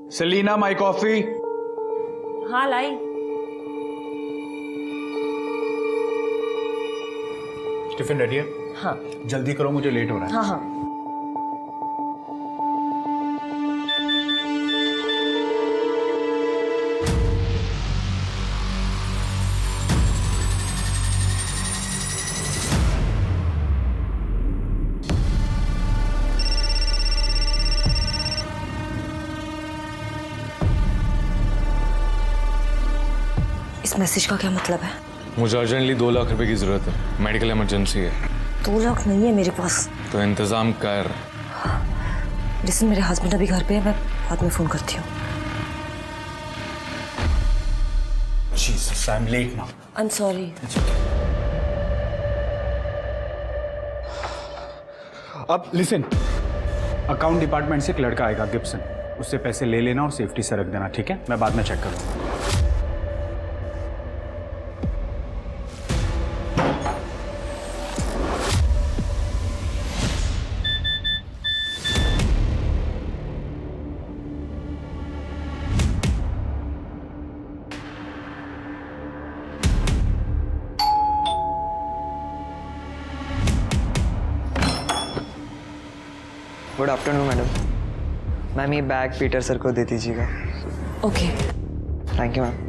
Selina, my coffee. हाँ लाई। Tiffin ready है? हाँ जल्दी करो, मुझे लेट हो रहा है। हाँ हाँ। इस मैसेज का क्या मतलब है? मुझे अर्जेंटली 2 लाख रुपए की जरूरत है, मेडिकल इमरजेंसी है। 2 लाख नहीं है मेरे पास। तो इंतजाम कर। लिसन, मेरे हस्बैंड अभी घर पे है, मैं बाद में फोन करती हूँ। Jesus, I'm late now. I'm sorry. अब लिसन, अकाउंट डिपार्टमेंट से एक लड़का आएगा गिब्सन, उससे पैसे ले लेना और सेफ्टी से रख देना, ठीक है? मैं बाद में चेक करूँगा। Good afternoon madam. मैम ये बैग पीटर सर को दे दीजिएगा। ओके। Thank you ma'am.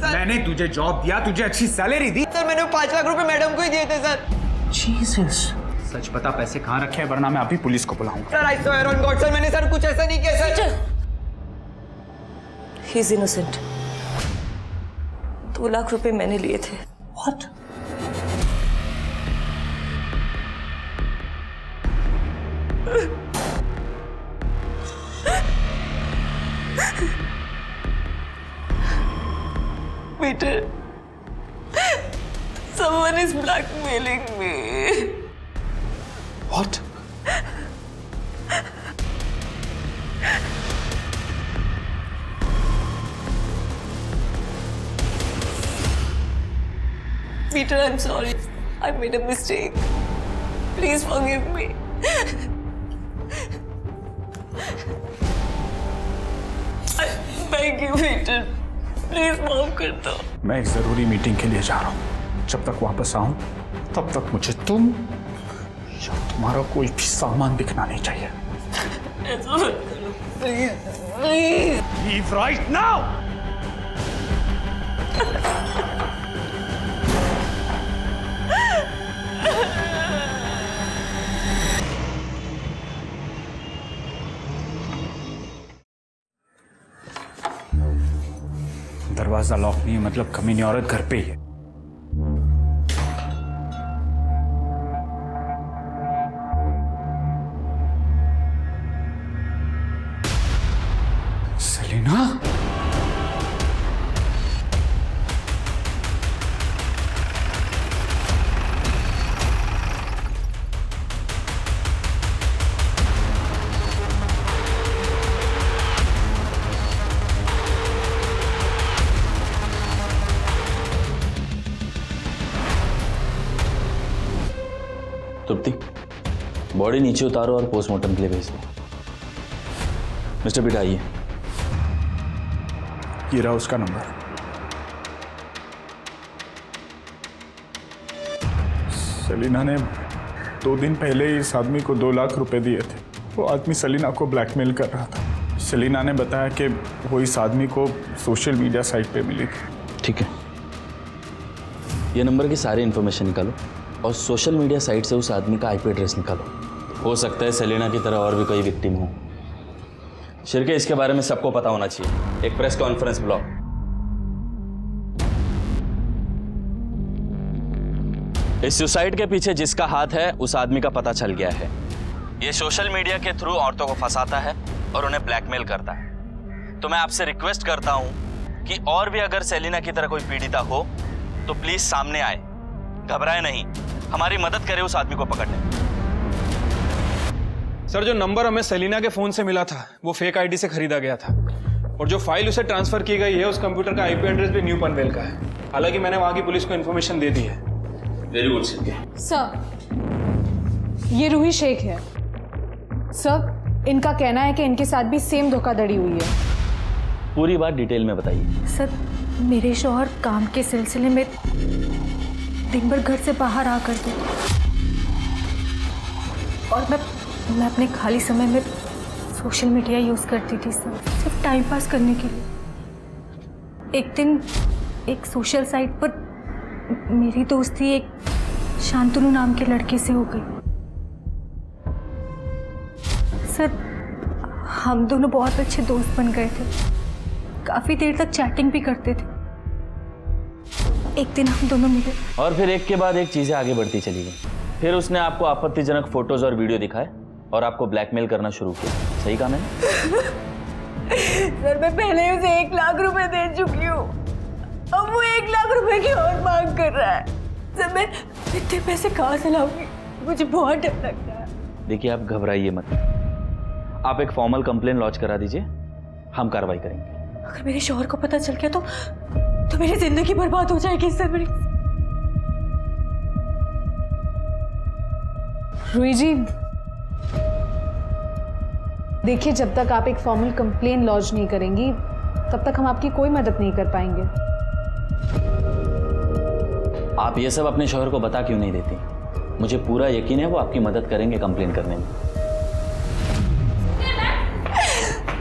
मैंने तुझे जॉब दिया, तुझे अच्छी सैलरी दी। सर मैंने 5 लाख रुपए मैडम को ही दिए थे सर। जीसस, सच बता पैसे कहाँ रखे हैं, वरना मैं अभी पुलिस को बुलाऊंगा। Sir I swear on God sir, मैंने सर कुछ ऐसा नहीं किया sir. He is innocent. 2 lakh रुपए मैंने लिए थे। What? Peter, someone is blackmailing me. What? Peter, I'm sorry. I made a mistake. Please forgive me. I beg you, Peter. Please माफ कर दो। मैं एक जरूरी मीटिंग के लिए जा रहा हूँ। जब तक वापस आऊं तब तक मुझे तुम या तुम्हारा कोई भी सामान दिखना नहीं चाहिए। ऐसा मत करो, please please. Leave right now! दरवाजा लॉक नहीं है, मतलब कमीनी औरत घर पे ही है। सेलिना, तृप्ति, बॉडी नीचे उतारो और पोस्टमार्टम के लिए भेज दो। मिस्टर पीटर आइए। ये रहा उसका नंबर। सेलिना ने 2 दिन पहले इस आदमी को 2 लाख रुपए दिए थे। वो आदमी सेलिना को ब्लैकमेल कर रहा था। सेलिना ने बताया कि वो इस आदमी को सोशल मीडिया साइट पे मिली थी। ठीक है, ये नंबर की सारी इन्फॉर्मेशन निकालो और सोशल मीडिया साइट से उस आदमी का आईपी एड्रेस निकालो। हो सकता है सेलिना की तरह और भी कोई विक्टिम हो। शिरके, इसके बारे में सबको पता होना चाहिए। एक प्रेस कॉन्फ्रेंस बुलाओ। इस सुसाइड के पीछे जिसका हाथ है उस आदमी का पता चल गया है। ये सोशल मीडिया के थ्रू औरतों को फंसाता है और उन्हें ब्लैकमेल करता है। तो मैं आपसे रिक्वेस्ट करता हूं कि और भी अगर सेलिना की तरह कोई पीड़िता हो तो प्लीज सामने आए, घबराए नहीं, हमारी मदद करे उस आदमी को पकड़ने में। सर, जो नंबर हमें सेलिना के फोन से मिला था वो फेक आईडी से खरीदा गया था, और जो फाइल उसे ट्रांसफर की गई है उस कंप्यूटर का आईपी एड्रेस भी न्यू पनवेल का है। हालांकि मैंने वहां की पुलिस को इन्फॉर्मेशन दे दी है। वेरी गुड सिद्धि। सर, ये रूही शेख है। सर, इनका कहना है कि इनके साथ भी सेम धोखाधड़ी हुई है। पूरी बात डिटेल में बताइए। सर, मेरे शौहर काम के सिलसिले में दिन भर घर से बाहर आ करते थे और मैं अपने खाली समय में सोशल मीडिया यूज़ करती थी सर, सिर्फ टाइम पास करने के लिए। एक दिन एक सोशल साइट पर मेरी दोस्ती एक शांतनु नाम के लड़के से हो गई। सर, हम दोनों बहुत अच्छे दोस्त बन गए थे, काफ़ी देर तक चैटिंग भी करते थे। एक दिन हम दोनों मिले और फिर एक के बाद एक चीजें आगे बढ़ती चली गई। फिर उसने आपको आपत्तिजनक फोटोज और वीडियो दिखाए और आपको ब्लैकमेल करना शुरू किया। सही कहा मैंने? सर, मैं पहले ही उसे 1 लाख रुपए दे चुकी हूँ, अब वो 1 लाख रुपए की और मांग कर रहा है। सर, मैं इतने पैसे कहाँ से लाऊंगी? मुझे बहुत डर लगता है। देखिए, आप घबराइए मत, आप एक फॉर्मल कंप्लेन लॉन्च करा दीजिए, हम कार्रवाई करेंगे। अगर मेरे शौहर को पता चल गया तो मेरी जिंदगी बर्बाद हो जाएगी सर। मेरी रूही जी, देखिए, जब तक आप एक फॉर्मल कंप्लेन लॉन्च नहीं करेंगी तब तक हम आपकी कोई मदद नहीं कर पाएंगे। आप ये सब अपने शौहर को बता क्यों नहीं देती? मुझे पूरा यकीन है वो आपकी मदद करेंगे कंप्लेन करने में।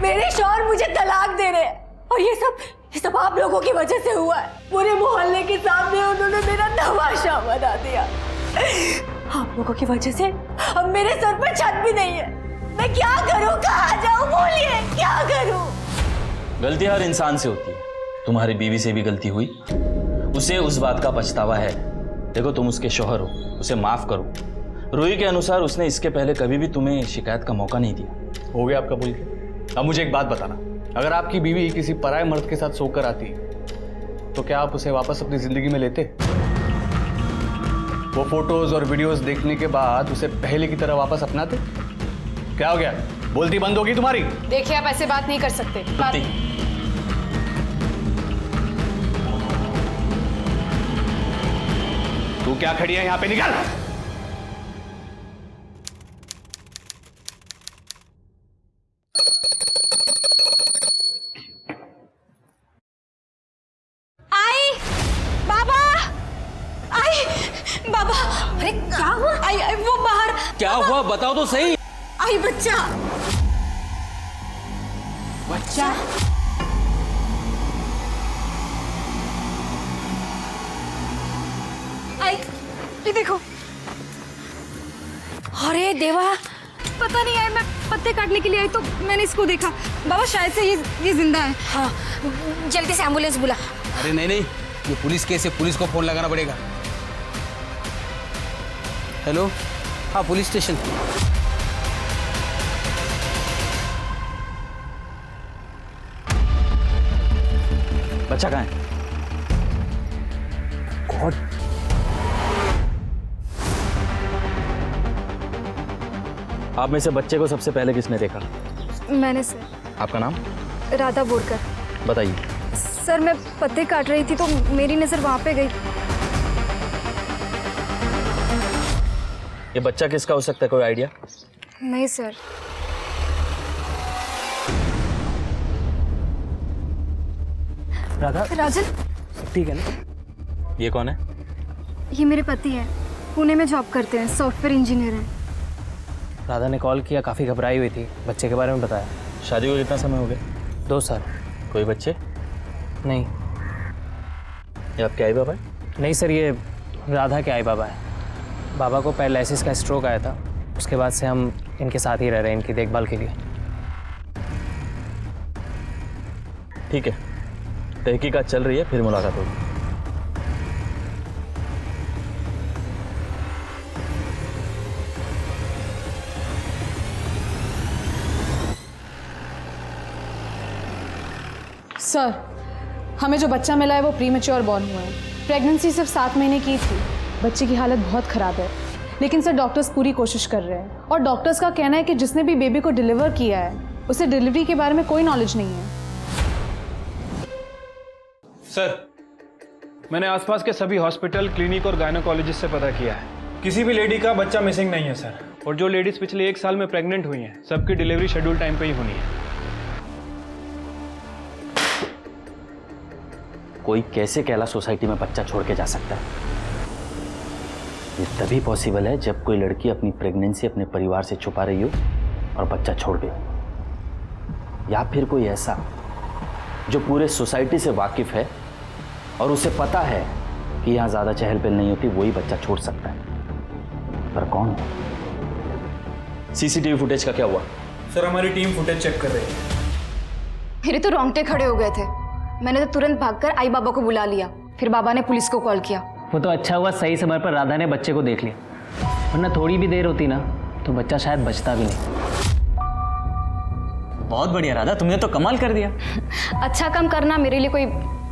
मेरे शौहर मुझे तलाक दे रहे हैं और ये सब आप लोगों की वजह से हुआ है। पूरे मोहल्ले के सामने उन्होंने मेरा तमाशा बना दिया। आप लोगों की वजह से अब मेरे सर पर छत भी नहीं है। मैं क्या करूं, कहाँ जाऊं, बोलिए क्या करूं? गलती हर इंसान से होती है, तुम्हारी बीवी से भी गलती हुई, उसे उस बात का पछतावा है। देखो, तुम उसके शौहर हो, उसे माफ करो। रूही के अनुसार उसने इसके पहले कभी भी तुम्हें शिकायत का मौका नहीं दिया। हो गया आपका बोल के। अब मुझे एक बात बताना, अगर आपकी बीवी किसी पराये मर्द के साथ सोकर आती तो क्या आप उसे वापस अपनी जिंदगी में लेते? वो फोटोज और वीडियोस देखने के बाद उसे पहले की तरह वापस अपनाते? क्या हो गया, बोलती बंद होगी तुम्हारी? देखिए, आप ऐसे बात नहीं कर सकते। तू क्या खड़ी है यहाँ पे, निकल! बाबा, अरे क्या हुआ? आई वो बाहर। क्या हुआ बताओ तो सही। आई बच्चा। आई, ये देखो। अरे देवा, पता नहीं यार, मैं पत्ते काटने के लिए आई तो मैंने इसको देखा। बाबा, शायद से ये जिंदा है। हाँ, जल्दी से एम्बुलेंस बुला। अरे नहीं, ये पुलिस केस है, पुलिस को फोन लगाना पड़ेगा। हेलो, हाँ पुलिस स्टेशन। बच्चा कहाँ है? गॉड, आप में से बच्चे को सबसे पहले किसने देखा? मैंने सर। आपका नाम? राधा बोरकर। बताइए। सर, मैं पत्ते काट रही थी तो मेरी नज़र वहाँ पे गई। ये बच्चा किसका हो सकता है, कोई आइडिया? नहीं सर। राधा, राजन, ठीक है ना? ये कौन है? ये मेरे पति हैं, पुणे में जॉब करते हैं, सॉफ्टवेयर इंजीनियर हैं। राधा ने कॉल किया, काफ़ी घबराई हुई थी, बच्चे के बारे में बताया। शादी को कितना समय हो गया? 2 साल। कोई बच्चे? नहीं। ये आपके आई बाबा है? नहीं सर, ये राधा के आई बाबा है। बाबा को पैरालिसिस का स्ट्रोक आया था, उसके बाद से हम इनके साथ ही रह रहे हैं इनकी देखभाल के लिए। ठीक है, तहकीकात चल रही है, फिर मुलाकात होगी। सर, हमें जो बच्चा मिला है वो प्रीमेच्योर बॉर्न हुआ है। प्रेगनेंसी सिर्फ 7 महीने की थी। बच्चे की हालत बहुत ख़राब है, लेकिन सर डॉक्टर्स पूरी कोशिश कर रहे हैं और डॉक्टर्स का कहना है कि जिसने भी बेबी को डिलीवर किया है उसे डिलीवरी के बारे में कोई नॉलेज नहीं है। सर, मैंने आसपास के सभी हॉस्पिटल, क्लिनिक और गायनोकोलॉजिस्ट से पता किया है, किसी भी लेडी का बच्चा मिसिंग नहीं है सर। और जो लेडीज पिछले 1 साल में प्रेग्नेंट हुई हैं, सबकी डिलीवरी शेड्यूल टाइम पे ही होनी है। कोई कैसे कैलाश सोसाइटी में बच्चा छोड़ के जा सकता है? ये तभी पॉसिबल है जब कोई लड़की अपनी प्रेगनेंसी अपने परिवार से छुपा रही हो और बच्चा छोड़ दे, या फिर कोई ऐसा जो पूरे सोसाइटी से वाकिफ है और उसे पता है कि यहाँ ज़्यादा चहल पहल नहीं होती, वही बच्चा छोड़ सकता है। पर कौन है? सीसीटीवी फुटेज का क्या हुआ? सर, हमारी टीम फुटेज चेक कर रही है। मेरे तो रोंगटे खड़े हो गए थे। मैंने तो तुरंत भागकर आई बाबा को बुला लिया, फिर बाबा ने पुलिस को कॉल किया। वो तो अच्छा हुआ सही समय पर राधा ने बच्चे को देख लिया, वरना थोड़ी भी देर होती ना तो बच्चा शायद बचता भी नहीं। बहुत बढ़िया राधा, तुमने तो कमाल कर दिया। अच्छा काम करना मेरे लिए कोई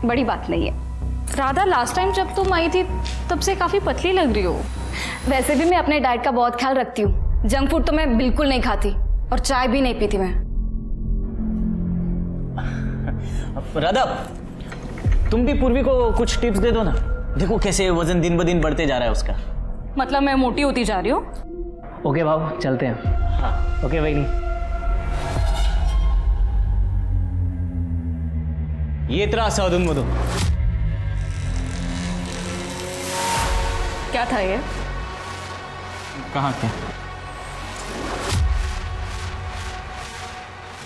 बड़ी बात नहीं है। राधा, लास्ट टाइम जब तुम आई थी तब से काफ़ी पतली लग रही हो। वैसे भी मैं अपने डाइट का बहुत ख्याल रखती हूँ। जंक फूड तो मैं बिल्कुल नहीं खाती और चाय भी नहीं पीती मैं। राधा, तुम भी पूर्वी को कुछ टिप्स दे दो ना। देखो कैसे वजन दिन ब दिन बढ़ते जा रहा है उसका। मतलब मैं मोटी होती जा रही हूँ? ओके भाव, चलते हैं। हाँ ओके वही। ये तरह से अधुन मधुन क्या था ये? कहाँ क्या?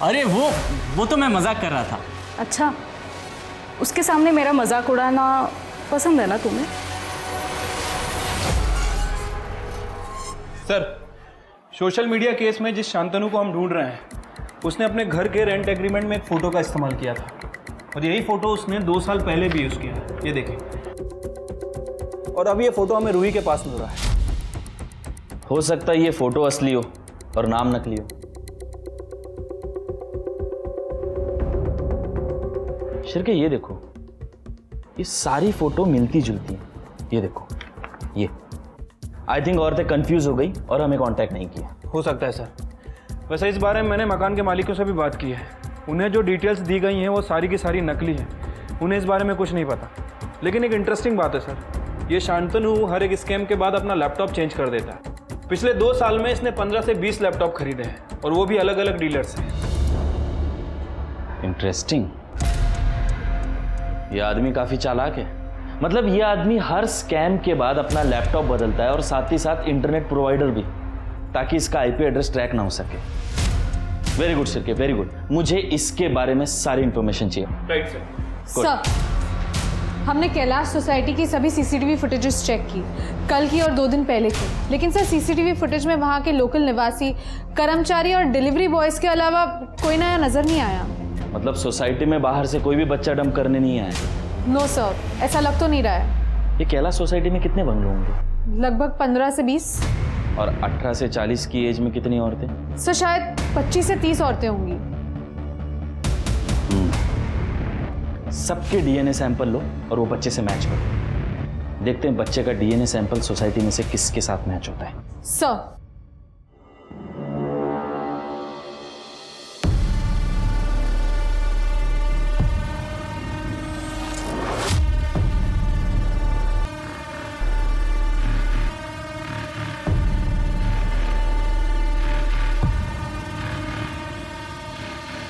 अरे वो तो मैं मजाक कर रहा था। अच्छा, उसके सामने मेरा मजाक उड़ाना पसंद है ना तुम्हें? सर, सोशल मीडिया केस में जिस शांतनु को हम ढूंढ रहे हैं, उसने अपने घर के रेंट एग्रीमेंट में एक फ़ोटो का इस्तेमाल किया था और यही फ़ोटो उसने 2 साल पहले भी यूज़ किया। ये देखें। और अब ये फ़ोटो हमें रूही के पास मिल रहा है। हो सकता है ये फोटो असली हो और नाम नकली हो। शिरके, ये देखो, ये सारी फोटो मिलती जुलती है। ये देखो, ये आई थिंक औरतें कंफ्यूज हो गई और हमें कांटेक्ट नहीं किया। हो सकता है सर। वैसे इस बारे में मैंने मकान के मालिकों से भी बात की है। उन्हें जो डिटेल्स दी गई हैं वो सारी की सारी नकली हैं। उन्हें इस बारे में कुछ नहीं पता। लेकिन एक इंटरेस्टिंग बात है सर, ये शांतनु हर एक स्कैम के बाद अपना लैपटॉप चेंज कर देता है। पिछले 2 साल में इसने 15 से 20 लैपटॉप खरीदे हैं और वो भी अलग अलग डीलर से। इंटरेस्टिंग। ये आदमी काफी चालाक है। मतलब ये आदमी हर स्कैम के बाद अपना लैपटॉप बदलता है और साथ ही साथ इंटरनेट प्रोवाइडर भी, ताकि इसका आईपी एड्रेस ट्रैक ना हो सके। Very good Shirke, very good. मुझे इसके बारे में सारी इंफॉर्मेशन चाहिए। Right sir. सर, हमने कैलाश सोसाइटी की सभी सीसीटीवी फुटेजेस चेक की, कल की और 2 दिन पहले की। लेकिन सर, सीसीटीवी फुटेज में वहाँ के लोकल निवासी, कर्मचारी और डिलीवरी बॉयज़ के अलावा कोई नया नज़र नहीं आया। मतलब सोसाइटी में बाहर से कोई भी बच्चा डंप करने नहीं आया? नो सर, ऐसा लग तो नहीं रहा है। ये कैलाश सोसाइटी में कितने बंगलो होंगे? लगभग 15 से 20। और 18 से 40 की एज में कितनी औरतें? सर, शायद 25 से 30 औरतें होंगी। सबके डीएनए सैंपल लो और वो बच्चे से मैच करो। देखते हैं बच्चे का डीएनए सैंपल सोसाइटी में से किसके साथ मैच होता है। सर,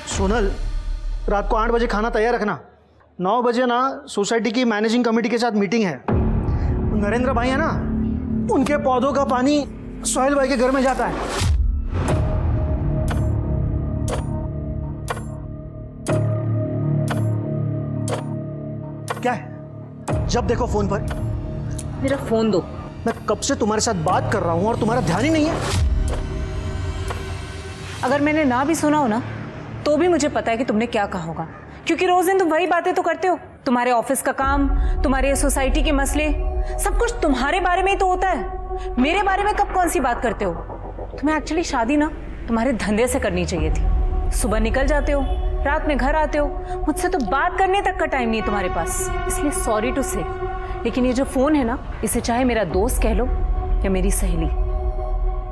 सोनल, रात को 8 बजे खाना तैयार रखना। 9 बजे ना सोसाइटी की मैनेजिंग कमेटी के साथ मीटिंग है। नरेंद्र भाई है ना, उनके पौधों का पानी सोहेल भाई के घर में जाता है। क्या है? जब देखो फोन पर। मेरा फोन दो। मैं कब से तुम्हारे साथ बात कर रहा हूं और तुम्हारा ध्यान ही नहीं है। अगर मैंने ना भी सुना हो ना तो भी मुझे पता है कि तुमने क्या कहा होगा, क्योंकि रोज दिन तुम वही बातें तो करते हो। तुम्हारे ऑफिस का काम, तुम्हारे सोसाइटी के मसले, सब कुछ तुम्हारे बारे में ही तो होता है। मेरे बारे में कब कौन सी बात करते हो? तुम्हें एक्चुअली शादी ना तुम्हारे धंधे से करनी चाहिए थी। सुबह निकल जाते हो, रात में घर आते हो, मुझसे तो बात करने तक का टाइम नहीं है तुम्हारे पास, इसलिए सॉरी टू से। लेकिन ये जो फोन है ना, इसे चाहे मेरा दोस्त कह लो या मेरी सहेली,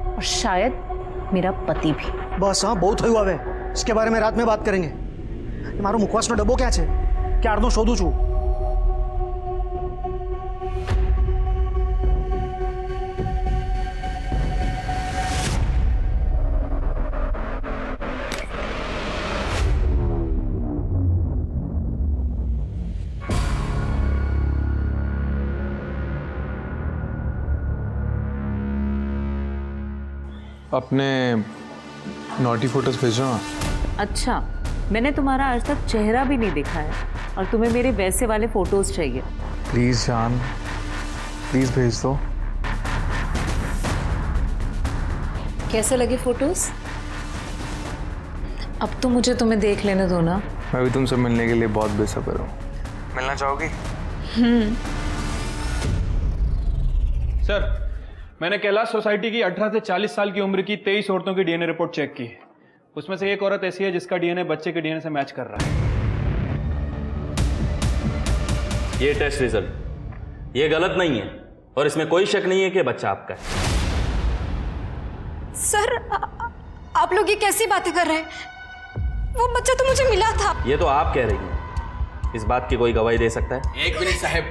और शायद मेरा पति भी। बस हाँ, बहुत हुआ वे, इसके बारे में रात में बात करेंगे। मारो मुखवास नो डब्बो क्या छे, क्यारनो शोधू छू। अपने नॉटी फोटोज भेजो ना। अच्छा, मैंने तुम्हारा आज तक चेहरा भी नहीं देखा है और तुम्हें मेरे वैसे वाले फोटोज चाहिए। प्लीज जान, प्लीज भेज दो। कैसे लगे फोटोज? अब तो मुझे तुम्हें देख लेने दो ना। मैं भी तुमसे मिलने के लिए बहुत बेसब्र हूँ। मिलना चाहोगी? सर, मैंने कैलाश सोसाइटी की 18 से 40 साल की उम्र की 23 औरतों की डीएनए रिपोर्ट चेक की है। उसमें से एक औरत ऐसी है जिसका डीएनए बच्चे के डीएनए से मैच कर रहा है। ये टेस्ट रिजल्ट ये गलत नहीं है और इसमें कोई शक नहीं है कि बच्चा आपका है। सर, आप लोग ये कैसी बातें कर रहे हैं? वो बच्चा तो मुझे मिला था। ये तो आप कह रही हैं, इस बात की कोई गवाही दे सकता है? एक मिनट साहब,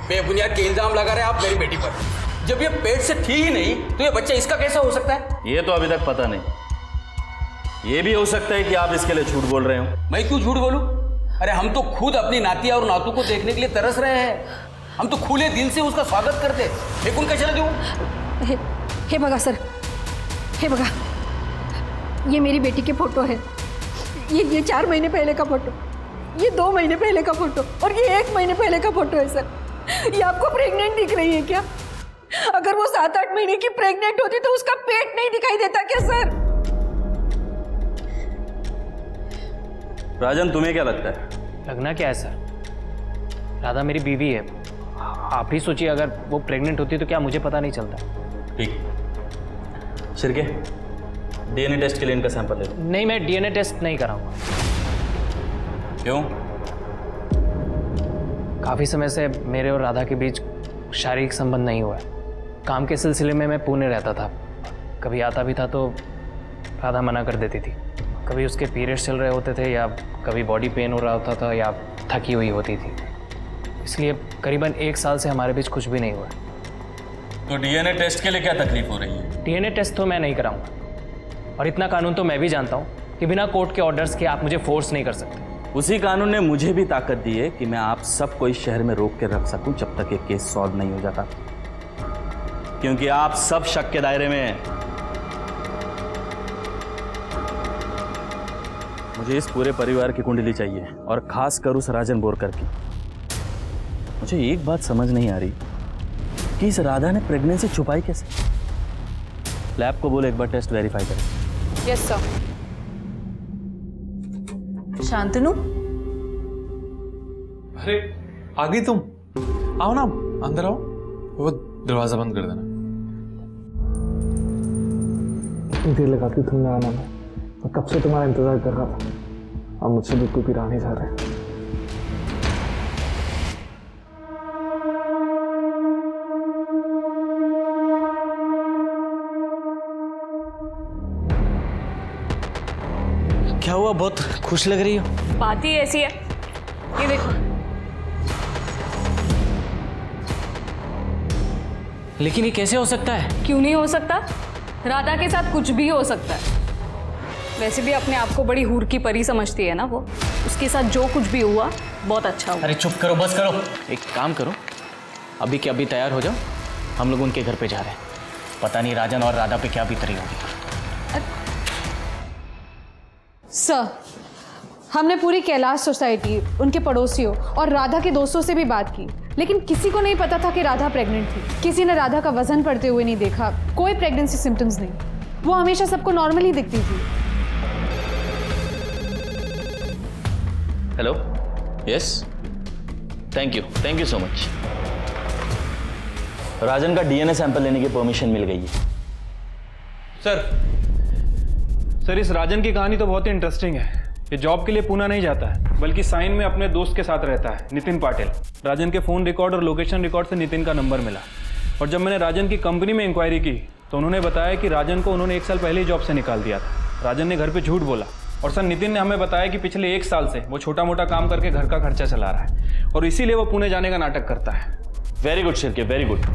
बेबुनियाद के इल्जाम लगा रहे हैं आप मेरी बेटी पर। जब ये पेट से थी ही नहीं तो ये बच्चा इसका कैसा हो सकता है? ये तो अभी तक पता नहीं। ये भी हो सकता है कि आप इसके लिए झूठ बोल रहे हो। मैं क्यों झूठ बोलूं? अरे हम तो खुद अपनी नातिया और नातू को देखने के लिए तरस रहे हैं। हम तो खुले दिल से उसका स्वागत करते। फेंकून कैसे लगे? हे बगा सर, हे बगा, ये मेरी बेटी के फोटो है। ये 4 महीने पहले का फोटो, ये 2 महीने पहले का फोटो और ये 1 महीने पहले का फोटो है सर। ये आपको प्रेग्नेंट दिख रही है क्या? अगर वो 7-8 महीने की प्रेग्नेंट होती तो उसका पेट नहीं दिखाई देता क्या सर? राजन, तुम्हें क्या लगता है? लगना क्या है सर, राधा मेरी बीवी है। आप ही सोचिए, अगर वो प्रेग्नेंट होती तो क्या मुझे पता नहीं चलता? ठीक, शिरके डीएनए टेस्ट के लिए इनका सैंपल ले लो। नहीं, मैं डीएनए टेस्ट नहीं कराऊंगा। क्यों? काफ़ी समय से मेरे और राधा के बीच शारीरिक संबंध नहीं हुआ है। काम के सिलसिले में मैं पुणे रहता था, कभी आता भी था तो राधा मना कर देती थी। कभी उसके पीरियड्स चल रहे होते थे या कभी बॉडी पेन हो रहा होता था या थकी हुई होती थी, इसलिए करीबन 1 साल से हमारे बीच कुछ भी नहीं हुआ। तो डीएनए टेस्ट के लिए क्या तकलीफ हो रही है? डीएनए टेस्ट तो मैं नहीं कराऊंगा, और इतना कानून तो मैं भी जानता हूँ कि बिना कोर्ट के ऑर्डर्स के आप मुझे फोर्स नहीं कर सकते। उसी कानून ने मुझे भी ताकत दी है कि मैं आप सबको इस शहर में रोक के रख सकूं जब तक ये केस सॉल्व नहीं हो जाता, क्योंकि आप सब शक के दायरे में हैं। मुझे इस पूरे परिवार की कुंडली चाहिए और खास कर उस राजन बोरकर की। मुझे एक बात समझ नहीं आ रही कि इस राधा ने प्रेगनेंसी छुपाई कैसे। लैब को बोले एक बार टेस्ट वेरीफाई करें। Yes sir. शांतनु, अरे आ गई तुम? आओ ना, अंदर आओ। वो दरवाजा बंद कर देना। देर लगाती तुमने आना में, मैं कब से तुम्हारा इंतजार कर रहा था। अब मुझसे दूध को पिला नहीं जा रहे। क्या हुआ, बहुत खुश लग रही हो? बात ही ऐसी है, ये देखो। लेकिन ये कैसे हो सकता है? क्यों नहीं हो सकता? राधा के साथ कुछ भी हो सकता है। वैसे भी अपने आप को बड़ी हूर की परी समझती है ना वो। उसके साथ जो कुछ भी हुआ बहुत अच्छा हुआ। अरे चुप करो, बस करो। एक काम करो, अभी के अभी तैयार हो जाओ, हम लोग उनके घर पे जा रहे हैं। पता नहीं राजन और राधा पे क्या बीत रही होगी। सर, हमने पूरी कैलाश सोसाइटी, उनके पड़ोसियों और राधा के दोस्तों से भी बात की, लेकिन किसी को नहीं पता था कि राधा प्रेग्नेंट थी। किसी ने राधा का वजन बढ़ते हुए नहीं देखा, कोई प्रेगनेंसी सिम्टम्स नहीं। वो हमेशा सबको नॉर्मल ही दिखती थी। Hello, yes, thank you so much. Rajan का डीएनए सैंपल लेने की परमिशन मिल गई है। सर, इस राजन की कहानी तो बहुत ही इंटरेस्टिंग है। ये जॉब के लिए पूना नहीं जाता है, बल्कि साइन में अपने दोस्त के साथ रहता है, नितिन पाटिल। राजन के फ़ोन रिकॉर्ड और लोकेशन रिकॉर्ड से नितिन का नंबर मिला, और जब मैंने राजन की कंपनी में इंक्वायरी की तो उन्होंने बताया कि राजन को उन्होंने 1 साल पहले ही जॉब से निकाल दिया था। राजन ने घर पे झूठ बोला, और सर नितिन ने हमें बताया कि पिछले 1 साल से वो छोटा मोटा काम करके घर का खर्चा चला रहा है, और इसीलिए वो पुणे जाने का नाटक करता है। Very good Shirke, very good.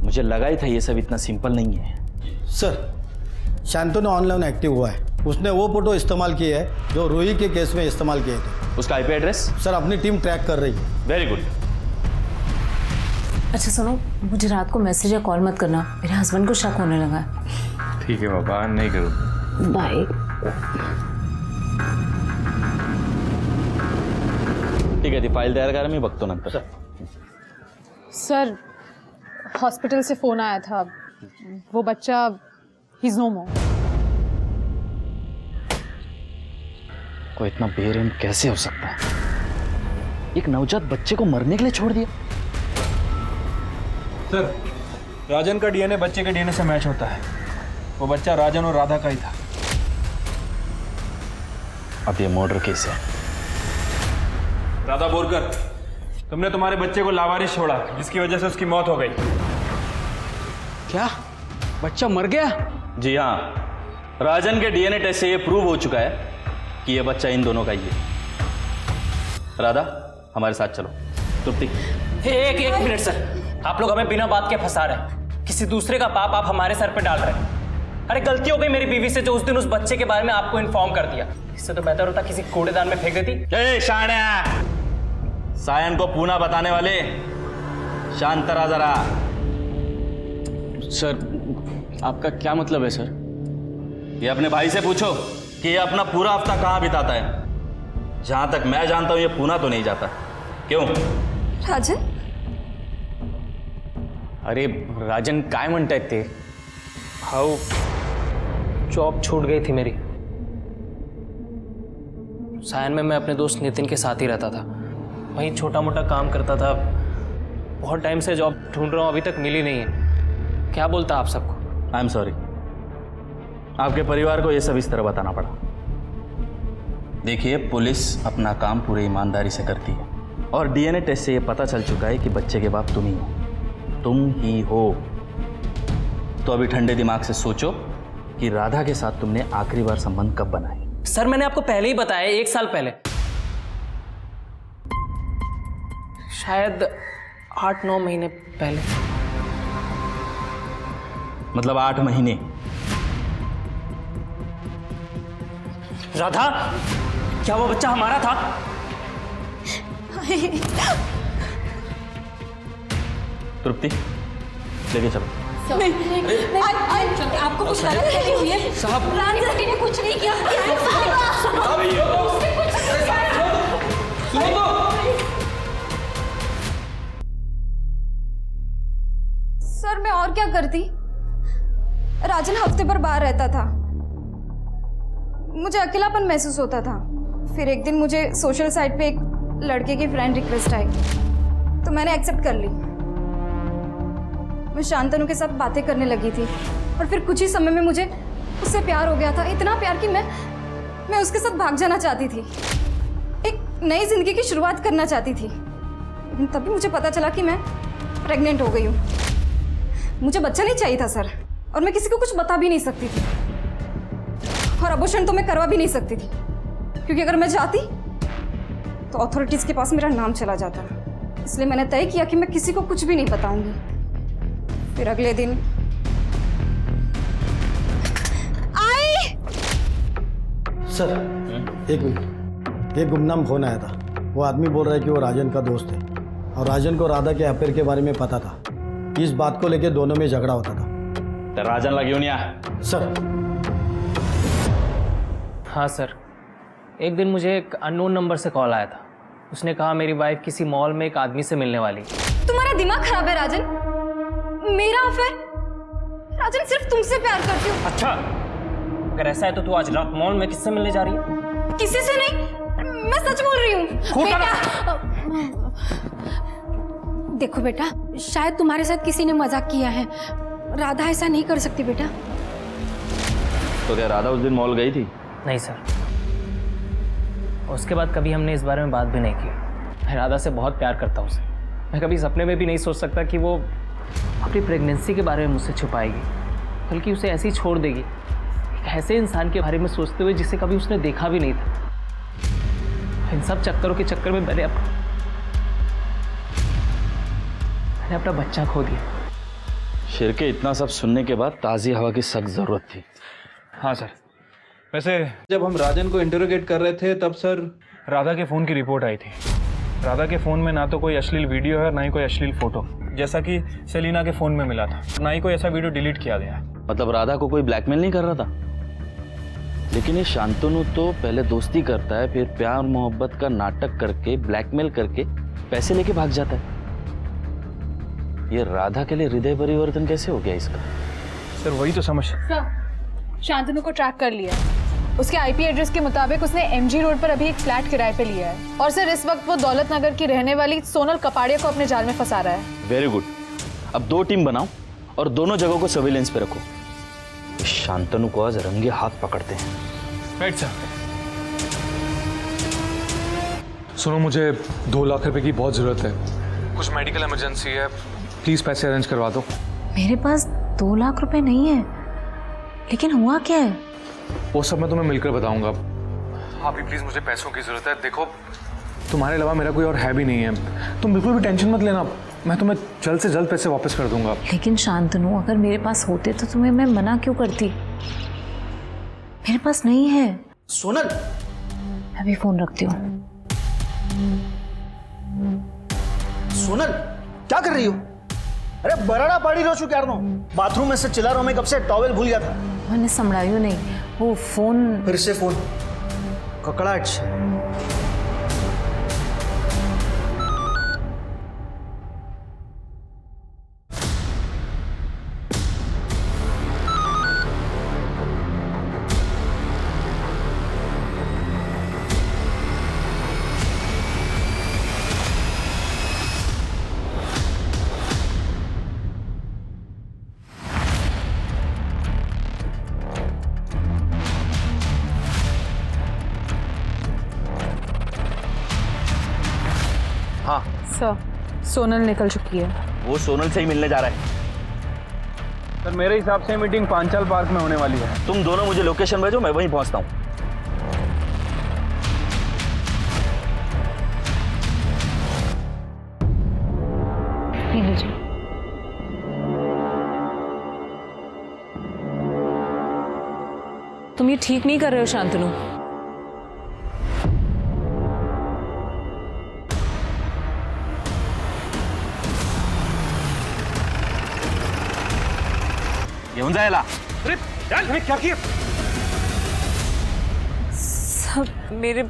मुझे लगा ही था ये सब इतना सिंपल नहीं है। सर, शांतनु ऑनलाइन एक्टिव हुआ है। उसने वो फोटो इस्तेमाल किए है जो रूही के केस में इस्तेमाल किए थे। उसका आईपी एड्रेस? सर, अपनी टीम ट्रैक कर रही है। Very good. अच्छा सुनो, मुझे रात को मैसेज या कॉल मत करना, मेरे हस्बैंड को शक होने लगा है। ठीक है बाबा, नहीं करूँ। बाय। ठीक आहे, ती फाईल तयार करा, मी बघतो नंतर। सर, हॉस्पिटल से फ़ोन आया था, वो बच्चा ही इज़ नो मोर। कोई इतना बेरहम कैसे हो सकता है? एक नवजात बच्चे को मरने के लिए छोड़ दिया। सर, राजन का डीएनए बच्चे के डीएनए से मैच होता है। वो बच्चा राजन और राधा का ही था। अब ये मर्डर केस है। राधा बोरकर, तुमने तुम्हारे बच्चे को लावारिस छोड़ा, जिसकी वजह से उसकी मौत हो गई। क्या बच्चा मर गया? जी हाँ, राजन के डीएनए टेस्ट से ये प्रूव हो चुका है कि ये बच्चा इन दोनों का ही है। राधा, हमारे साथ चलो। तृप्ति। एक मिनट सर, आप लोग हमें बिना बात के फंसा रहे हैं। किसी दूसरे का पाप आप हमारे सर पे डाल रहे हैं। अरे गलती हो गई मेरी बीवी से, जो उस दिन उस बच्चे के बारे में आपको इन्फॉर्म कर दिया। इससे तो बेहतर होता किसी कूड़ेदान में फेंक देती। ए शाण्या, सायन को पूना बताने वाले, शांत रहा जरा। सर, आपका क्या मतलब है सर? ये अपने भाई से पूछो कि ये अपना पूरा हफ्ता कहाँ बिताता है। जहां तक मैं जानता हूं ये पूना तो नहीं जाता। क्यों? राजन? अरे राजन काय म्हणतायत ते? भाऊ, जॉब छूट गई थी मेरी। सायन में मैं अपने दोस्त नितिन के साथ ही रहता था, वहीं छोटा मोटा काम करता था। बहुत टाइम से जॉब ढूंढ रहा हूँ, अभी तक मिली नहीं है। क्या बोलता आप सबको? आई एम सॉरी, आपके परिवार को ये सब इस तरह बताना पड़ा। देखिए, पुलिस अपना काम पूरी ईमानदारी से करती है, और डीएनए टेस्ट से ये पता चल चुका है कि बच्चे के बाप तुम ही हो। तुम ही हो। तो अभी ठंडे दिमाग से सोचो कि राधा के साथ तुमने आखिरी बार संबंध कब बनाए। सर, मैंने आपको पहले ही बताया, 1 साल पहले, शायद 8-9 महीने पहले। मतलब 8 महीने? राधा, क्या वो बच्चा हमारा था? तृप्ति, लेके चलो। आपको कुछ गलत फहमी हुई है? राजन ने कुछ नहीं किया। सर, मैं और क्या करती? राजन हफ्ते भर बाहर रहता था, मुझे अकेलापन महसूस होता था। फिर एक दिन मुझे सोशल साइट पे एक लड़के की फ्रेंड रिक्वेस्ट आई, तो मैंने एक्सेप्ट कर ली। मैं शांतनु के साथ बातें करने लगी थी, और फिर कुछ ही समय में मुझे उससे प्यार हो गया था। इतना प्यार कि मैं उसके साथ भाग जाना चाहती थी, एक नई जिंदगी की शुरुआत करना चाहती थी। लेकिन तभी मुझे पता चला कि मैं प्रेग्नेंट हो गई हूँ। मुझे बच्चा नहीं चाहिए था सर, और मैं किसी को कुछ बता भी नहीं सकती थी, और अबॉर्शन तो मैं करवा भी नहीं सकती थी, क्योंकि अगर मैं जाती तो अथॉरिटीज़ के पास मेरा नाम चला जाता। इसलिए मैंने तय किया कि मैं किसी को कुछ भी नहीं बताऊंगी। फिर अगले दिन आई। सर, एक मिनट, एक गुमनाम फोन आया था। वो आदमी बोल रहा है कि वो राजन का दोस्त है, और राजन को राधा के अफेयर के बारे में पता था। इस बात को लेकर दोनों में झगड़ा होता था। तो राजनला घेऊन या। सर। हाँ सर, एक दिन मुझे एक अननोन नंबर से कॉल आया था। उसने कहा मेरी वाइफ किसी मॉल में एक आदमी से मिलने वाली। तुम्हारा दिमाग खराब है राजन? मेरा अफेयर? राजन, सिर्फ तुमसे प्यार करती हूँ। अच्छा, अगर ऐसा है तो तू आज रात मॉल में किससे मिलने जा रही है? किसी से नहीं, मैं सच बोल रही हूँ। बेटा, देखो बेटा, शायद तुम्हारे साथ किसी ने मजाक किया है। राधा ऐसा नहीं कर सकती बेटा। तो क्या राधा उस दिन मॉल गई थी? नहीं सर, और उसके बाद कभी हमने इस बारे में बात भी नहीं की। मैं राधा से बहुत प्यार करता हूँ उसे। मैं कभी सपने में भी नहीं सोच सकता कि वो अपनी प्रेगनेंसी के बारे में मुझसे छुपाएगी, बल्कि उसे ऐसे ही छोड़ देगी, एक ऐसे इंसान के बारे में सोचते हुए जिसे कभी उसने देखा भी नहीं था। इन सब चक्करों के चक्कर में मैंने अपना बच्चा खो दिया। शिर्के, इतना सब सुनने के बाद ताज़ी हवा की सख्त ज़रूरत थी। हाँ सर, वैसे जब हम राजन को इंटरोगेट कर रहे थे तब सर राधा के फ़ोन की रिपोर्ट आई थी। राधा के फ़ोन में ना तो कोई अश्लील वीडियो है, ना ही कोई अश्लील फ़ोटो, जैसा कि सेलिना के फ़ोन में मिला था। ना ही कोई ऐसा वीडियो डिलीट किया गया है। मतलब राधा को कोई ब्लैकमेल नहीं कर रहा था? लेकिन ये शांतनु तो पहले दोस्ती करता है, फिर प्यार मोहब्बत का नाटक करके ब्लैकमेल करके पैसे लेके भाग जाता है। ये राधा के लिए हृदय परिवर्तन कैसे हो गया इसका? सर वही तो समझ। सर, शांतनु को ट्रैक कर लिया। उसके आईपी एड्रेस के मुताबिक उसने एमजी रोड पर अभी एक फ्लैट किराए पे लिया है और सर इस वक्त वो दौलत नगर की रहने वाली सोनल कपाड़िया को अपने जाल में फंसा रहा है। Very good. अब 2 टीम बनाओ और दोनों जगहों को सर्विलेंस पे रखो। शांतनु को आज रंगे हाथ पकड़ते हैं। Right sir. सुनो, मुझे 2 लाख रुपए की बहुत ज़रूरत है। कुछ मेडिकल इमरजेंसी है, प्लीज़ पैसे अरेंज करवा दो। मेरे पास 2 लाख रुपए नहीं है, लेकिन हुआ क्या है? वो सब मैं तुम्हें मिलकर बताऊंगा। आप ही प्लीज़, मुझे पैसों की ज़रूरत है। देखो, तुम्हारे अलावा मेरा कोई और है भी नहीं है। तुम बिल्कुल भी टेंशन मत लेना, मैं तुम्हें जल्द से जल्द पैसे वापस कर दूंगा। लेकिन शांतनु, अगर मेरे पास होते तो तुम्हें मैं मना क्यों करती? मेरे पास नहीं है। सोनल, अभी फोन रखती हूँ। सोनल, क्या कर रही हो? अरे बराड़ा पाड़ी रो છું ક્યારનો। बाथरूम में से चिल्ला रहा हूं मैं कब से, टॉवेल भूल गया था। मैंने संभळाયું नहीं, वो फोन। फिर से फोन, ककड़ाहट છે। हाँ सर, सोनल निकल चुकी है। वो सोनल से ही मिलने जा रहा है। सर मेरे हिसाब से मीटिंग पांचाल पार्क में होने वाली है। तुम दोनों मुझे लोकेशन भेजो, मैं वहीं पहुंचता हूँ। तुम ये ठीक नहीं कर रहे हो शांतनु। येऊन जायला। अरे यार, मैंने क्या किया? सब मेरे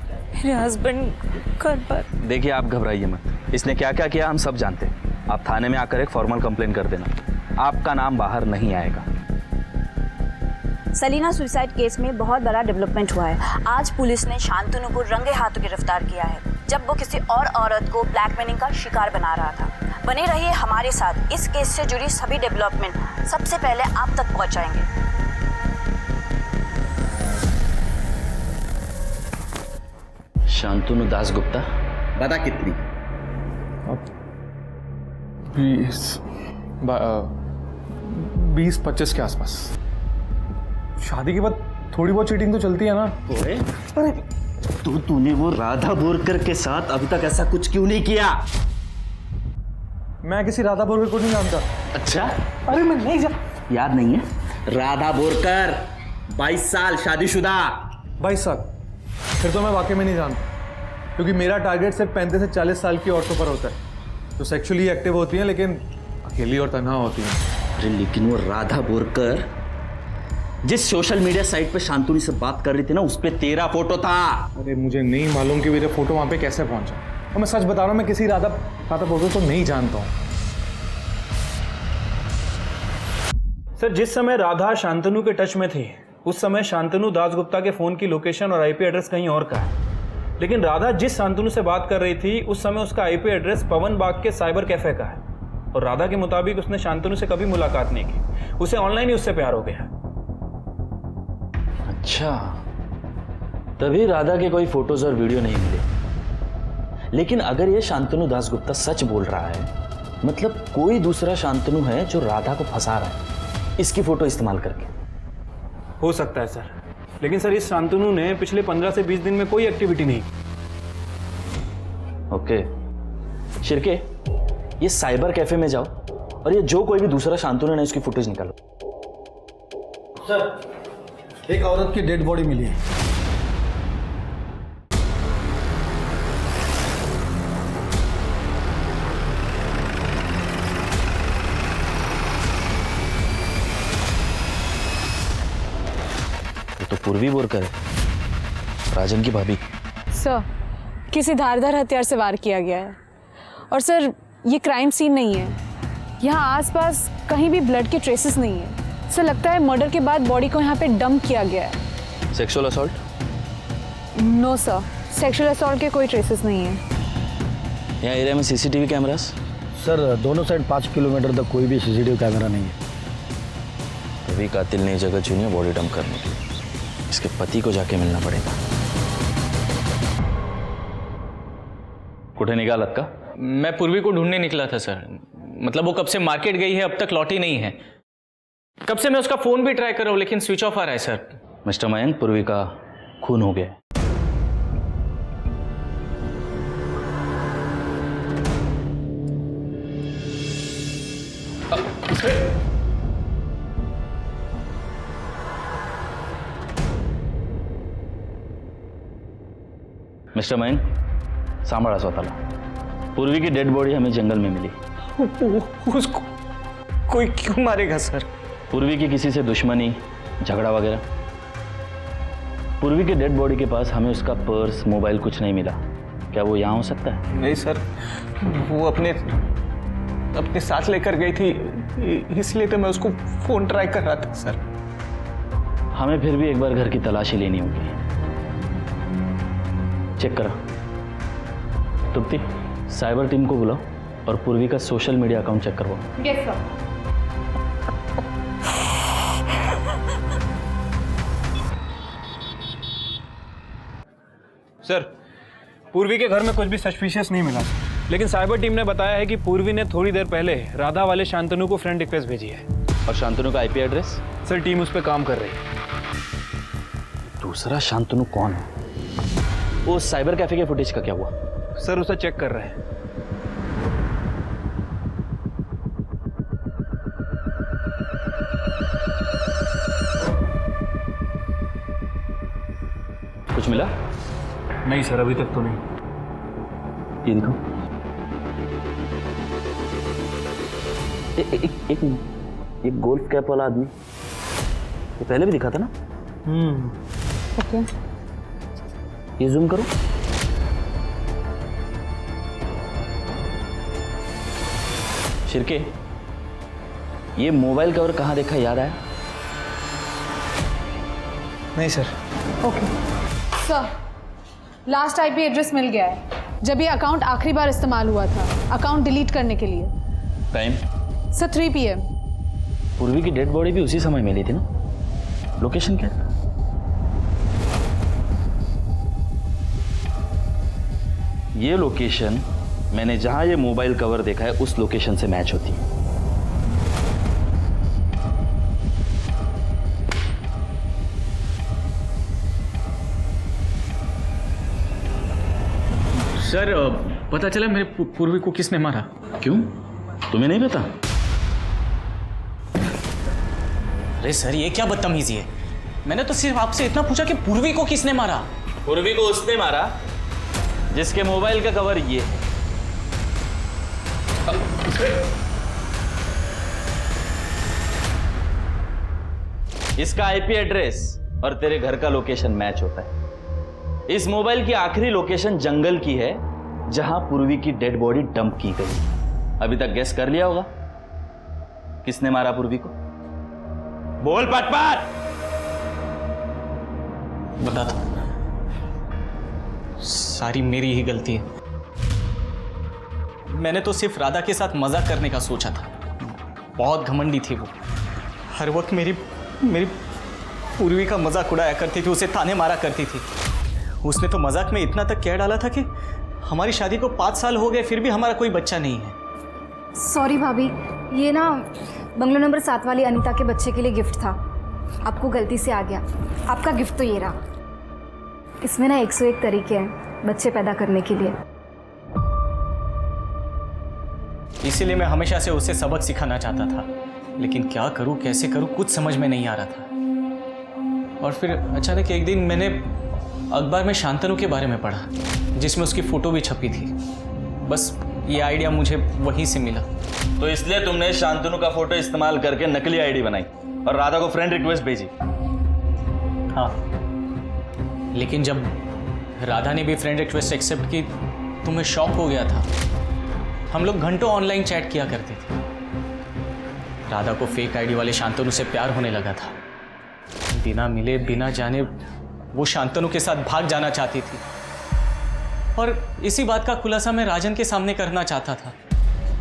हस्बैंड का बात। देखिए, आप घबराइए मत। इसने क्या क्या किया हम सब जानते हैं। आप थाने में आकर एक फॉर्मल कंप्लेन कर देना, आपका नाम बाहर नहीं आएगा। सलीना सुसाइड केस में बहुत बड़ा डेवलपमेंट हुआ है। आज पुलिस ने शांतनु को रंगे हाथों गिरफ्तार किया है, जब वो किसी और औरत को ब्लैकमेलिंग का शिकार बना रहा था। बने रहिए हमारे साथ, इस केस से जुड़ी सभी डेवलपमेंट सबसे पहले आप तक पहुंचाएंगे। शांतनु दास गुप्ता, बता कितनी? 20-25 के आसपास। शादी के बाद थोड़ी बहुत चीटिंग तो चलती है ना। अरे तूने वो राधा बोरकर के साथ अभी तक ऐसा कुछ क्यों नहीं किया? मैं किसी राधा बोरकर को नहीं जानता। अच्छा, अरे मैं नहीं याद नहीं है? राधा बोरकर, 22 साल, शादीशुदा। 22 साल? फिर तो मैं वाकई में नहीं जानता, क्योंकि मेरा टारगेट सिर्फ 35 से 40 साल की औरतों पर होता है, जो सेक्सुअली एक्टिव होती हैं लेकिन अकेली और तन्हा होती हैं। अरे लेकिन वो राधा बोरकर जिस सोशल मीडिया साइट पे शांतनु से बात कर रही थी ना, उस पे तेरा फोटो था। अरे मुझे नहीं मालूम कि मेरा फोटो वहां पे कैसे पहुंचा, और मैं सच बता रहा हूँ, मैं किसी राधा बोरकर को नहीं जानता हूँ। सर जिस समय राधा शांतनु के टच में थी, उस समय शांतनु दासगुप्ता के फोन की लोकेशन और आईपी एड्रेस कहीं और का है। लेकिन राधा जिस शांतनु से बात कर रही थी, उस समय उसका आईपी एड्रेस पवन बाग के साइबर कैफे का है। और राधा के मुताबिक उसने शांतनु से कभी मुलाकात नहीं की, उसे ऑनलाइन ही उससे प्यार हो गया। अच्छा, तभी राधा के कोई फोटोज और वीडियो नहीं मिले। लेकिन अगर ये शांतनु दासगुप्ता सच बोल रहा है, मतलब कोई दूसरा शांतनु है जो राधा को फंसा रहा है इसकी फोटो इस्तेमाल करके। हो सकता है सर, लेकिन सर इस शांतनु ने पिछले 15 से 20 दिन में कोई एक्टिविटी नहीं। ओके शिरके, ये साइबर कैफे में जाओ और ये जो कोई भी दूसरा शांतनु है उसकी फुटेज निकालो। सर, एक औरत की डेड बॉडी मिली है। ये तो पूर्वी बोरकर है, राजन की भाभी। सर, किसी धारदार हथियार से वार किया गया है और सर ये क्राइम सीन नहीं है। यहाँ आसपास कहीं भी ब्लड के ट्रेसेस नहीं है। सर लगता है मर्डर के बाद बॉडी को यहाँ पे डंप किया गया है। Sexual assault? No sir, sexual assault के कोई ट्रेसेस नहीं है। यहाँ एरिया में सीसीटीवी कैमरास? सर दोनों साइड 5 किलोमीटर तक कोई भी सीसीटीवी कैमरा नहीं है। तभी कातिल ने जगह चुनी है बॉडी डंप करने के लिए। इसके पति को जाके मिलना पड़ेगा। कुठे निकालत का? मैं पूर्वी को ढूंढने निकला था सर। मतलब वो कब से मार्केट गई है, अब तक लौटी नहीं है। कब से मैं उसका फोन भी ट्राई कर रहा हूं लेकिन स्विच ऑफ आ रहा है सर। मिस्टर मयंक, पूर्वी का खून हो गया। मिस्टर मयंक, सांभाळा स्वतःला। पूर्वी की डेड बॉडी हमें जंगल में मिली। उसको कोई क्यों मारेगा सर? पूर्वी की किसी से दुश्मनी, झगड़ा वगैरह? पूर्वी के डेड बॉडी के पास हमें उसका पर्स, मोबाइल कुछ नहीं मिला। क्या वो यहाँ हो सकता है? नहीं सर, वो अपने साथ लेकर गई थी, इसलिए तो मैं उसको फोन ट्राई कर रहा था सर। हमें फिर भी एक बार घर की तलाशी लेनी होगी। चेक करा। तृप्ति, साइबर टीम को बुलाओ और पूर्वी का सोशल मीडिया अकाउंट चेक करवाओ। Yes sir. सर, पूर्वी के घर में कुछ भी सस्पिशियस नहीं मिला, लेकिन साइबर टीम ने बताया है कि पूर्वी ने थोड़ी देर पहले राधा वाले शांतनु को फ्रेंड रिक्वेस्ट भेजी है। और शांतनु का आईपी एड्रेस? सर टीम उस पर काम कर रही है। दूसरा शांतनु कौन है? वो साइबर कैफे के फुटेज का क्या हुआ? सर उसे चेक कर रहे हैं। कुछ मिला? नहीं सर, अभी तक तो नहीं। ये दिखाओ। एक मिनट, ये गोल्फ कैप वाला आदमी ये पहले भी दिखा था ना? ओके। ये जूम करो। शिरके, ये मोबाइल कवर कहाँ देखा, याद आया? नहीं sir. Okay sir, last IP address मिल गया है जब ये अकाउंट आखिरी बार इस्तेमाल हुआ था, अकाउंट डिलीट करने के लिए। टाइम? Sir 3 PM। पूर्वी की डेड बॉडी भी उसी समय मिली थी ना? लोकेशन क्या? ये लोकेशन मैंने जहां ये मोबाइल कवर देखा है उस लोकेशन से मैच होती है। सर पता चला मेरे पूर्वी को किसने मारा। क्यों, तुम्हें नहीं पता? अरे सर ये क्या बदतमीजी है। मैंने तो सिर्फ आपसे इतना पूछा कि पूर्वी को किसने मारा। पूर्वी को उसने मारा जिसके मोबाइल का कवर ये है। इसका आईपी एड्रेस और तेरे घर का लोकेशन मैच होता है। इस मोबाइल की आखिरी लोकेशन जंगल की है जहां पूर्वी की डेड बॉडी डंप की गई। अभी तक गेस कर लिया होगा किसने मारा पूर्वी को? बोल पटपट। बता दो। सारी मेरी ही गलती है। मैंने तो सिर्फ राधा के साथ मजाक करने का सोचा था। बहुत घमंडी थी वो। हर वक्त मेरी पूर्वी का मजाक उड़ाया करती थी, उसे ताने मारा करती थी। उसने तो मजाक में इतना तक कह डाला था कि हमारी शादी को 5 साल हो गए फिर भी हमारा कोई बच्चा नहीं है। सॉरी भाभी, ये ना बंगलो नंबर 7 वाली अनीता के बच्चे के लिए गिफ्ट था, आपको गलती से आ गया। आपका गिफ्ट तो ये रहा। इसमें ना 101 तरीके हैं बच्चे पैदा करने के लिए। इसीलिए मैं हमेशा से उसे सबक सिखाना चाहता था, लेकिन क्या करूं कैसे करूं कुछ समझ में नहीं आ रहा था। और फिर अचानक एक दिन मैंने अखबार में शांतनु के बारे में पढ़ा, जिसमें उसकी फ़ोटो भी छपी थी। बस ये आइडिया मुझे वहीं से मिला। तो इसलिए तुमने शांतनु का फोटो इस्तेमाल करके नकली आईडी बनाई और राधा को फ्रेंड रिक्वेस्ट भेजी? हाँ, लेकिन जब राधा ने भी फ्रेंड रिक्वेस्ट एक्सेप्ट की तो मैं शॉक हो गया था। हम लोग घंटों ऑनलाइन चैट किया करते थे। राधा को फेक आईडी वाले शांतनु से प्यार होने लगा था। बिना मिले बिना जाने वो शांतनु के साथ भाग जाना चाहती थी, और इसी बात का खुलासा मैं राजन के सामने करना चाहता था,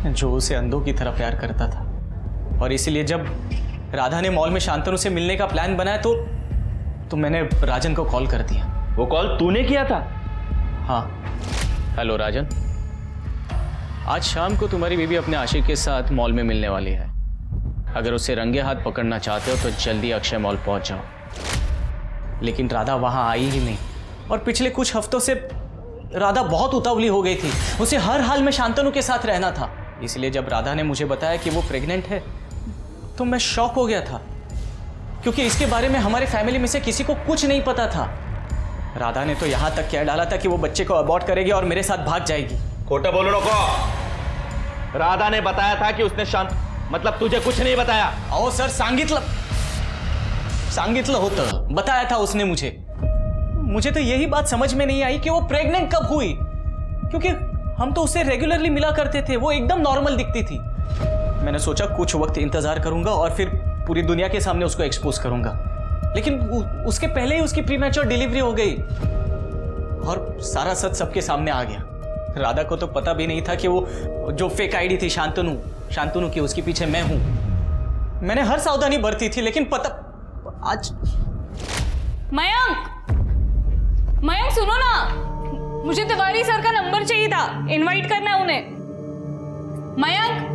जो उसे अंधों की तरह प्यार करता था। और इसीलिए जब राधा ने मॉल में शांतनु से मिलने का प्लान बनाया तो मैंने राजन को कॉल कर दिया। वो कॉल तूने किया था? हाँ। हेलो राजन, आज शाम को तुम्हारी बीवी अपने आशिक के साथ मॉल में मिलने वाली है। अगर उसे रंगे हाथ पकड़ना चाहते हो तो जल्दी अक्षय मॉल पहुंच जाओ। लेकिन राधा वहां आई ही नहीं, और पिछले कुछ हफ्तों से राधा बहुत उतावली हो गई थी। उसे हर हाल में शांतनु के साथ रहना था। इसलिए जब राधा ने मुझे बताया कि वो प्रेग्नेंट है तो मैं शॉक हो गया था, क्योंकि इसके बारे में हमारे फैमिली में से किसी को कुछ नहीं पता था। राधा ने तो यहां तक कह डाला था कि वो बच्चे को अबॉर्ट करेगी और मेरे साथ भाग जाएगी। खोटा बोलो नको। राधा ने बताया था कि उसने मतलब तुझे कुछ नहीं बताया? अहो सर, सांगितलं होतं, बताया था उसने मुझे तो यही बात समझ में नहीं आई कि वो प्रेग्नेंट कब हुई, क्योंकि हम तो उससे रेगुलरली मिला करते थे। वो एकदम नॉर्मल दिखती थी। मैंने सोचा कुछ वक्त इंतजार करूंगा और फिर पूरी दुनिया के सामने उसको एक्सपोज करूंगा, लेकिन उसके पहले ही उसकी प्रीमैच्योर डिलीवरी हो गई और सारा सच सबके सामने आ गया। राधा को तो पता भी नहीं था कि वो जो फेक आईडी थी शांतनु की, उसके पीछे मैं हूं। मैंने हर सावधानी बरती थी, लेकिन पता आज। मयंक सुनो ना, मुझे तिवारी सर का नंबर चाहिए था, इनवाइट करना है उन्हें। मयंक,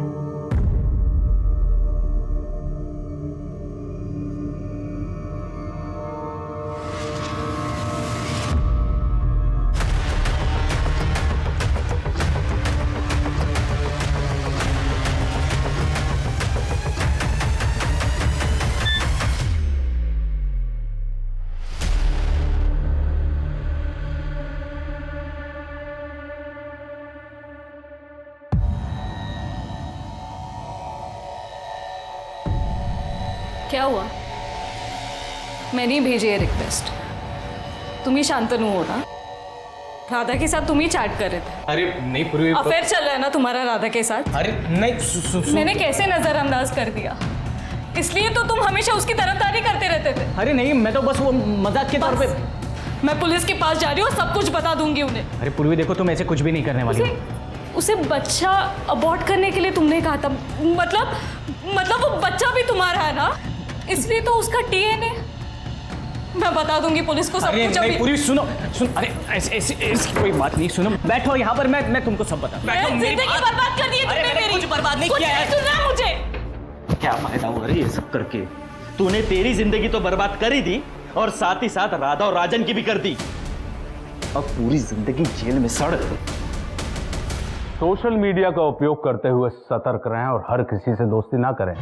क्या हुआ? मैंने ही भेजी है रिक्वेस्ट। तुम ही शांतनु हो ना? राधा के साथ तुम ही चैट कर रहे थे। अरे नहीं पूर्वी, अफेयर चल रहा है ना तुम्हारा राधा के साथ? अरे नहीं, मैंने कैसे नजरअंदाज कर दिया? इसलिए तो तुम हमेशा उसकी तरफदारी करते रहते थे। अरे नहीं, मैं तो बस वो मजाक के तौर पे। मैं पुलिस के पास जा रही हूँ, सब कुछ बता दूंगी उन्हें। अरे पूर्वी देखो, तुम ऐसे कुछ भी नहीं करने वाली। उसे बच्चा अबॉर्ट करने के लिए तुमने कहा था, मतलब वो बच्चा भी तुम्हारा है ना, इसलिए तो उसका डीएनए। मैं बता दूंगी पुलिस को सब कुछ। अभी पूरी सुन, अरे ऐसी कोई बात नहीं। सुनो, बैठो यहाँ पर, मैं तुमको सब बता। जिंदगी बर्बाद कर दी है तुमने मेरी। कुछ बर्बाद नहीं किया है। सुनना मुझे। क्या फायदा हुआ रे ये सब करके? तूने तेरी जिंदगी तो बर्बाद कर ही दी और साथ ही साथ राधा और राजन की भी कर दी। अब पूरी जिंदगी जेल में सड़। सोशल मीडिया का उपयोग करते हुए सतर्क रहें और हर किसी से दोस्ती ना करें।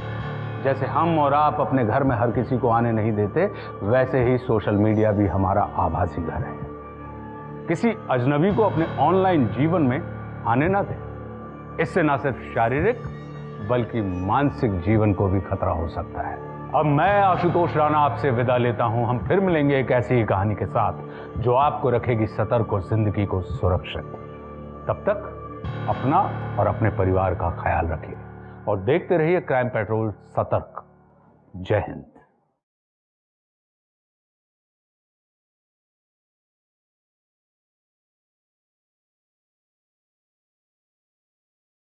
जैसे हम और आप अपने घर में हर किसी को आने नहीं देते, वैसे ही सोशल मीडिया भी हमारा आभासी घर है। किसी अजनबी को अपने ऑनलाइन जीवन में आने ना दें। इससे ना सिर्फ शारीरिक बल्कि मानसिक जीवन को भी खतरा हो सकता है। अब मैं आशुतोष राणा आपसे विदा लेता हूं। हम फिर मिलेंगे एक ऐसी ही कहानी के साथ जो आपको रखेगी सतर्क और जिंदगी को सुरक्षित। तब तक अपना और अपने परिवार का ख्याल रखिए और देखते रहिए क्राइम पेट्रोल सतर्क। जय हिंद।